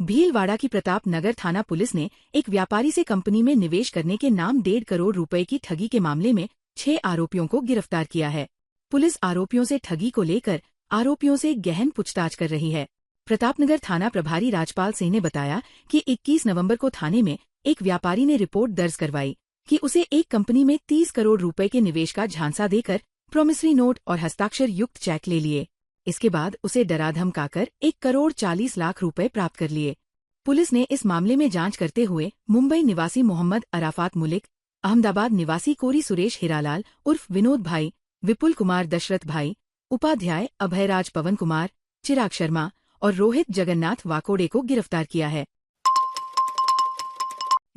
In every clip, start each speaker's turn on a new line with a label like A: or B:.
A: भीलवाड़ा की प्रताप नगर थाना पुलिस ने एक व्यापारी से कंपनी में निवेश करने के नाम 1.5 करोड़ रुपए की ठगी के मामले में 6 आरोपियों को गिरफ्तार किया है। पुलिस आरोपियों से ठगी को लेकर आरोपियों से गहन पूछताछ कर रही है। प्रतापनगर थाना प्रभारी राजपाल सिंह ने बताया कि 21 नवंबर को थाने में एक व्यापारी ने रिपोर्ट दर्ज करवाई कि उसे एक कंपनी में 30 करोड़ रुपए के निवेश का झांसा देकर प्रोमिसरी नोट और हस्ताक्षर युक्त चेक ले लिए। इसके बाद उसे डरा धमकाकर 1 करोड़ 40 लाख रुपए प्राप्त कर लिए। पुलिस ने इस मामले में जांच करते हुए मुंबई निवासी मोहम्मद अराफात मुलिक, अहमदाबाद निवासी कोरी सुरेश हिरालाल उर्फ विनोद भाई, विपुल कुमार दशरथ भाई, उपाध्याय अभयराज पवन कुमार, चिराग शर्मा और रोहित जगन्नाथ वाकोडे को गिरफ्तार किया है।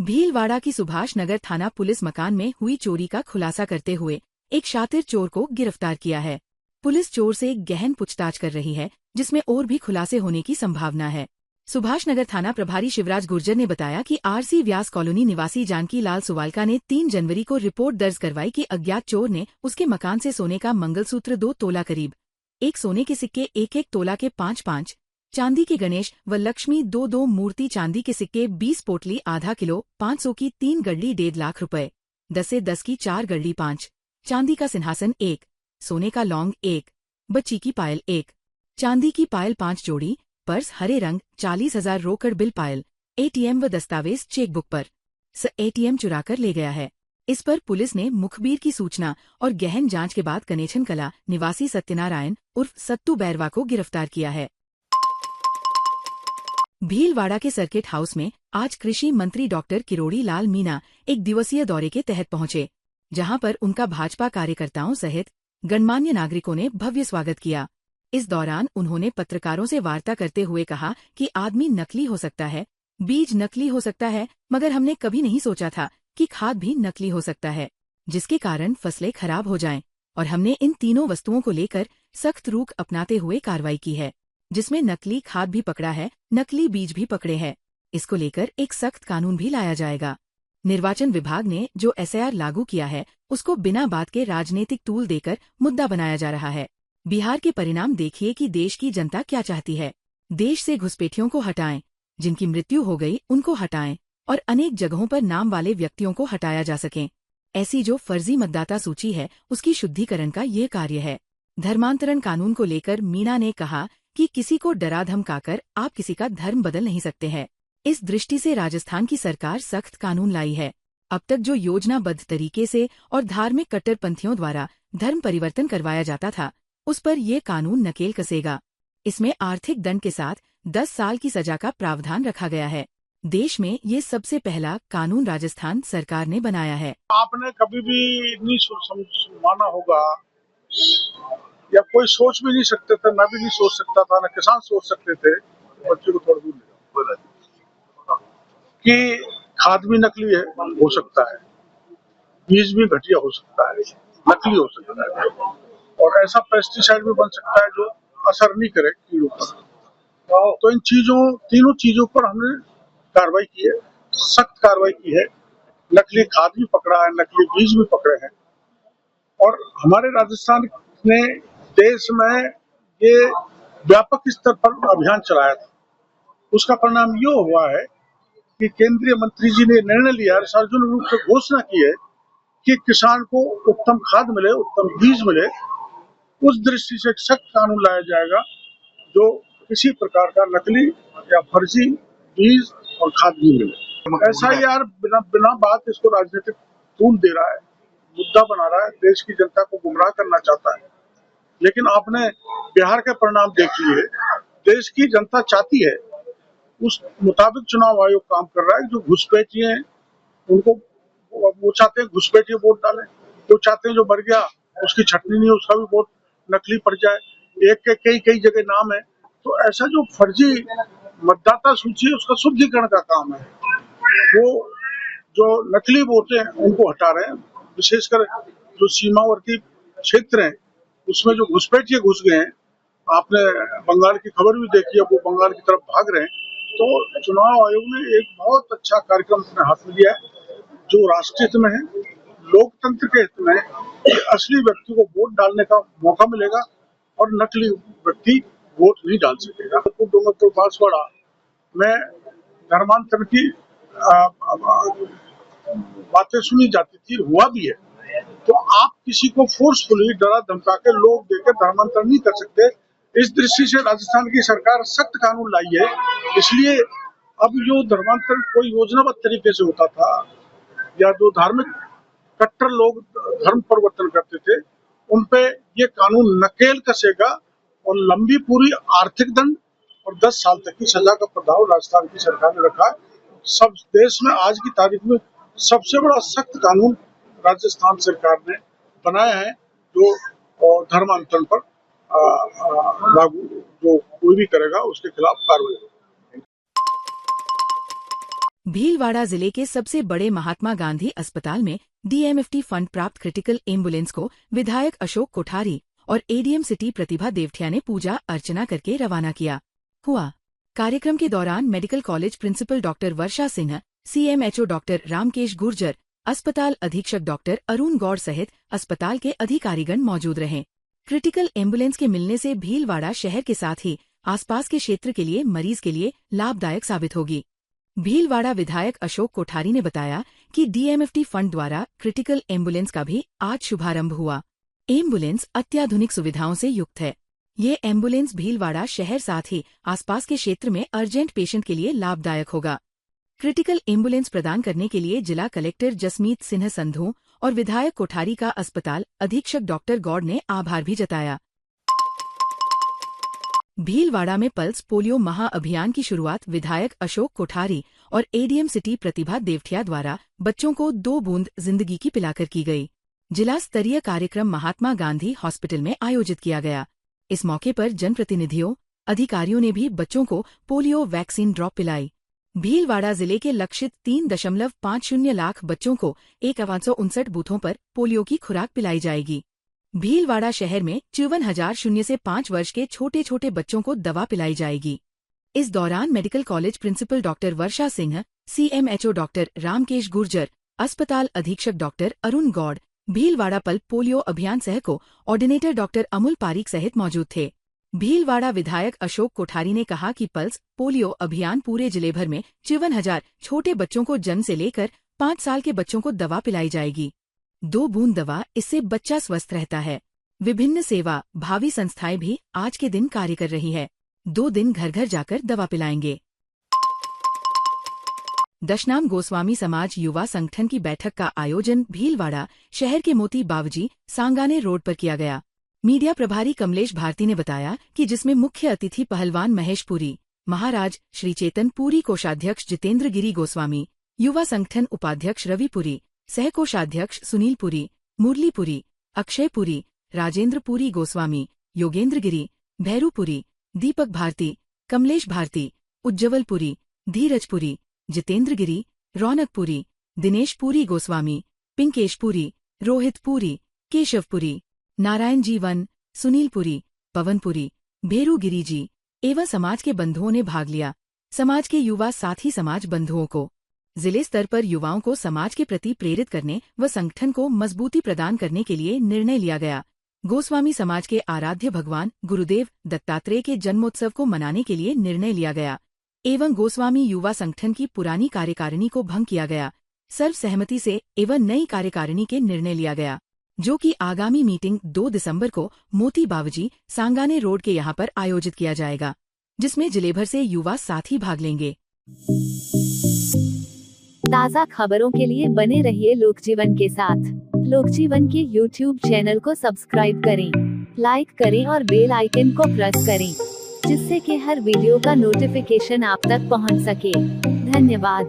A: भीलवाड़ा की सुभाष नगर थाना पुलिस मकान में हुई चोरी का खुलासा करते हुए एक शातिर चोर को गिरफ्तार किया है। पुलिस चोर से गहन पूछताछ कर रही है, जिसमें और भी खुलासे होने की संभावना है। सुभाष नगर थाना प्रभारी शिवराज गुर्जर ने बताया कि आरसी व्यास कॉलोनी निवासी जानकी लाल सुवालका ने 3 जनवरी को रिपोर्ट दर्ज करवाई कि अज्ञात चोर ने उसके मकान से सोने का मंगलसूत्र 2 तोला करीब, 1 सोने के सिक्के 1-1 तोला के 5-5, चांदी के गणेश व लक्ष्मी 2-2 मूर्ति, चांदी के सिक्के 20 पोटली आधा किलो, 500 की 3 गड्डी 1.5 लाख रुपए, 10 से 10 की 4 गड्डी 5, चांदी का सिंहासन 1, सोने का लौंग 1, बच्ची की पायल 1, चांदी की पायल 5 जोड़ी, पर्स हरे रंग, 40,000 रोकड़ बिल पायल, एटीएम व दस्तावेज चेकबुक पर एटीएम चुराकर ले गया है। इस पर पुलिस ने मुखबिर की सूचना और गहन जांच के बाद कनेछन कला निवासी सत्यनारायण उर्फ सत्तू बैरवा को गिरफ्तार किया है। भीलवाड़ा के सर्किट हाउस में आज कृषि मंत्री डॉक्टर किरोड़ी लाल मीणा एक दिवसीय दौरे के तहत पहुंचे, जहां पर उनका भाजपा कार्यकर्ताओं सहित गणमान्य नागरिकों ने भव्य स्वागत किया। इस दौरान उन्होंने पत्रकारों से वार्ता करते हुए कहा कि आदमी नकली हो सकता है, बीज नकली हो सकता है, मगर हमने कभी नहीं सोचा था कि खाद भी नकली हो सकता है, जिसके कारण फसलें खराब हो जाएं, और हमने इन तीनों वस्तुओं को लेकर सख्त रुख अपनाते हुए कार्रवाई की है, जिसमें नकली खाद भी पकड़ा है, नकली बीज भी पकड़े हैं। इसको लेकर एक सख्त कानून भी लाया जाएगा। निर्वाचन विभाग ने जो एसआईआर लागू किया है, उसको बिना बात के राजनीतिक तूल देकर मुद्दा बनाया जा रहा है। बिहार के परिणाम देखिए कि देश की जनता क्या चाहती है। देश से घुसपैठियों को हटाएं, जिनकी मृत्यु हो गई उनको हटाएं, और अनेक जगहों पर नाम वाले व्यक्तियों को हटाया जा सके। ऐसी जो फर्जी मतदाता सूची है, उसकी शुद्धिकरण का ये कार्य है। धर्मांतरण कानून को लेकर मीणा ने कहा कि किसी को डरा धमकाकर आप किसी का धर्म बदल नहीं सकते हैं। इस दृष्टि से राजस्थान की सरकार सख्त कानून लाई है। अब तक जो योजनाबद्ध तरीके से और धार्मिक कट्टरपंथियों द्वारा धर्म परिवर्तन करवाया जाता था, उस पर ये कानून नकेल कसेगा। इसमें आर्थिक दंड के साथ 10 साल की सजा का प्रावधान रखा गया है। देश में ये सबसे पहला कानून राजस्थान सरकार ने बनाया है।
B: आपने कभी भी नहीं माना होगा, या कोई सोच भी नहीं सकते थे, मैं भी नहीं सोच सकता था, ना किसान सोच सकते थे। बच्चे को थोड़ा दूर कि खाद भी नकली है, हो सकता है, बीज भी घटिया हो सकता है, नकली हो सकता है, और ऐसा पेस्टिसाइड भी बन सकता है जो असर नहीं करे कीड़ों पर। तो इन तीनों चीजों पर हमने कार्रवाई की है, सख्त कार्रवाई की है। नकली खाद भी पकड़ा है, नकली बीज भी पकड़े हैं, और हमारे राजस्थान ने देश में ये व्यापक स्तर पर अभियान चलाया था। उसका परिणाम ये हुआ है कि केंद्रीय मंत्री जी ने निर्णय लिया है, सार्वजनिक रूप से घोषणा की है कि किसान को उत्तम खाद मिले, उत्तम बीज मिले। उस दृष्टि से एक सख्त कानून लाया जाएगा जो किसी प्रकार का नकली या फर्जी बीज और खाद नहीं मिले। ऐसा यार बिना बात इसको राजनीतिक तूल दे रहा है, मुद्दा बना रहा है, देश की जनता को गुमराह करना चाहता है। लेकिन आपने बिहार के परिणाम देख लिए। देश की जनता चाहती है, उस मुताबिक चुनाव आयोग काम कर रहा है। जो घुसपैठिए हैं उनको वो चाहते हैं घुसपैठिए वोट डालें, वो चाहते हैं जो मर गया उसकी छटनी नहीं, उसका भी वोट नकली पड़ जाए। एक के कई जगह नाम है, तो ऐसा जो फर्जी मतदाता सूची है उसका शुद्धिकरण का काम है। वो जो नकली वोट हैं उनको हटा रहे हैं, विशेषकर जो सीमावर्ती क्षेत्र हैं उसमें जो घुसपैठिए घुस गए हैं। आपने बंगाल की खबर भी देखी है, वो बंगाल की तरफ भाग रहे हैं। तो चुनाव आयोग ने एक बहुत अच्छा कार्यक्रम अपने हाथ में लिया है, जो राष्ट्रीय हित में है, लोकतंत्र के हित में है कि असली व्यक्ति को वोट डालने का मौका मिलेगा और नकली व्यक्ति वोट नहीं डाल सकेगा। डूंगरपुर बांसवाड़ा में धर्मांतरण की बातें सुनी जाती थी, हुआ भी है। तो आप किसी को फोर्सफुली डरा धमका के लोग देकर धर्मांतरण नहीं कर सकते। इस दृष्टि से राजस्थान की सरकार सख्त कानून लाई है। इसलिए अब जो धर्मांतरण कोई योजनाबद्ध तरीके से होता था या जो धार्मिक कट्टर लोग धर्म परिवर्तन करते थे, उन पे ये कानून नकेल कसेगा और लंबी पूरी आर्थिक दंड और 10 साल तक की सजा का प्रावधान राजस्थान की सरकार ने रखा है। सब देश में आज की तारीख में सबसे बड़ा सख्त कानून राजस्थान सरकार ने बनाया है, जो धर्मांतरण पर लागू, जो कोई भी करेगा उसके खिलाफ कार्रवाई होगी।
A: भीलवाड़ा जिले के सबसे बड़े महात्मा गांधी अस्पताल में डीएमएफटी फंड प्राप्त क्रिटिकल एम्बुलेंस को विधायक अशोक कोठारी और एडीएम सिटी प्रतिभा देवठिया ने पूजा अर्चना करके रवाना किया हुआ। कार्यक्रम के दौरान मेडिकल कॉलेज प्रिंसिपल डॉक्टर वर्षा सिन्हा, सीएमएचओ डॉक्टर रामकेश गुर्जर, अस्पताल अधीक्षक डॉक्टर अरुण गौड़ सहित अस्पताल के अधिकारीगण मौजूद रहे। क्रिटिकल एम्बुलेंस के मिलने से भीलवाड़ा शहर के साथ ही आसपास के क्षेत्र के लिए मरीज के लिए लाभदायक साबित होगी। भीलवाड़ा विधायक अशोक कोठारी ने बताया कि डीएमएफटी फंड द्वारा क्रिटिकल एम्बुलेंस का भी आज शुभारंभ हुआ। एम्बुलेंस अत्याधुनिक सुविधाओं से युक्त है। ये एम्बुलेंस भीलवाड़ा शहर साथ ही आसपास के क्षेत्र में अर्जेंट पेशेंट के लिए लाभदायक होगा। क्रिटिकल एम्बुलेंस प्रदान करने के लिए जिला कलेक्टर जसमीत सिन्हा संधू और विधायक कोठारी का अस्पताल अधीक्षक डॉक्टर गौड़ ने आभार भी जताया। भीलवाड़ा में पल्स पोलियो महाअभियान की शुरुआत विधायक अशोक कोठारी और एडीएम सिटी प्रतिभा देवठिया द्वारा बच्चों को 2 बूंद जिंदगी की पिलाकर की गई। जिला स्तरीय कार्यक्रम महात्मा गांधी हॉस्पिटल में आयोजित किया गया। इस मौके पर जनप्रतिनिधियों, अधिकारियों ने भी बच्चों को पोलियो वैक्सीन ड्रॉप पिलाई। भीलवाड़ा जिले के लक्षित 3.50 लाख बच्चों को 1,159 बूथों पर पोलियो की खुराक पिलाई जाएगी। भीलवाड़ा शहर में 54,000 0 से 5 वर्ष के छोटे छोटे बच्चों को दवा पिलाई जाएगी। इस दौरान medical college principal doctor Varsha Singh, CMHO doctor Ramkesh Gurjar, अस्पताल अधीक्षक doctor Arun Gaur, Bhilwara pulse polio अभियान सह को ऑर्डिनेटर डॉक्टर अमूल पारीक सहित मौजूद थे। भीलवाड़ा विधायक अशोक कोठारी ने कहा कि पल्स पोलियो अभियान पूरे जिले भर में 54,000 छोटे बच्चों को जन्म से लेकर 5 साल के बच्चों को दवा पिलाई जाएगी। 2 बूंद दवा, इससे बच्चा स्वस्थ रहता है। विभिन्न सेवा भावी संस्थाएं भी आज के दिन कार्य कर रही है। 2 दिन घर घर जाकर दवा पिलाएंगे। दशनाम गोस्वामी समाज युवा संगठन की बैठक का आयोजन भीलवाड़ा शहर के मोती बावजी सांगाने रोड पर किया गया। मीडिया प्रभारी कमलेश भारती ने बताया कि जिसमें मुख्य अतिथि पहलवान महेश पुरी, महाराज श्री चेतन पुरी, कोषाध्यक्ष जितेंद्र गिरी गोस्वामी, युवा संगठन उपाध्यक्ष रवि पुरी, सह कोषाध्यक्ष सुनील पुरी, मुरली पुरी, अक्षय पुरी, राजेंद्र पुरी गोस्वामी, योगेंद्र गिरी, भैरू पुरी, दीपक भारती, कमलेश भारती, उज्जवल पुरी, धीरज पुरी, जितेंद्र गिरी, रौनक पुरी, दिनेश पुरी गोस्वामी, पिंकेश पुरी, रोहित पुरी, केशव पुरी, नारायण जीवन, सुनील पुरी, पवन पुरी, भेरू गिरी जी एवं समाज के बंधुओं ने भाग लिया। समाज के युवा साथी समाज बंधुओं को जिले स्तर पर युवाओं को समाज के प्रति प्रेरित करने व संगठन को मजबूती प्रदान करने के लिए निर्णय लिया गया। गोस्वामी समाज के आराध्य भगवान गुरुदेव दत्तात्रेय के जन्मोत्सव को मनाने के लिए निर्णय लिया गया एवं गोस्वामी युवा संगठन की पुरानी कार्यकारिणी को भंग किया गया। सर्वसहमति से एवं नई कार्यकारिणी के निर्णय लिया गया, जो कि आगामी मीटिंग 2 दिसंबर को मोती बावजी सांगाने रोड के यहां पर आयोजित किया जाएगा, जिसमें जिले भर से युवा साथी भाग लेंगे।
C: ताज़ा खबरों के लिए बने रहिए लोकजीवन के साथ। लोकजीवन के YouTube चैनल को सब्सक्राइब करें, लाइक करें और बेल आइकन को प्रेस करें, जिससे कि हर वीडियो का नोटिफिकेशन आप तक पहुंच सके। धन्यवाद।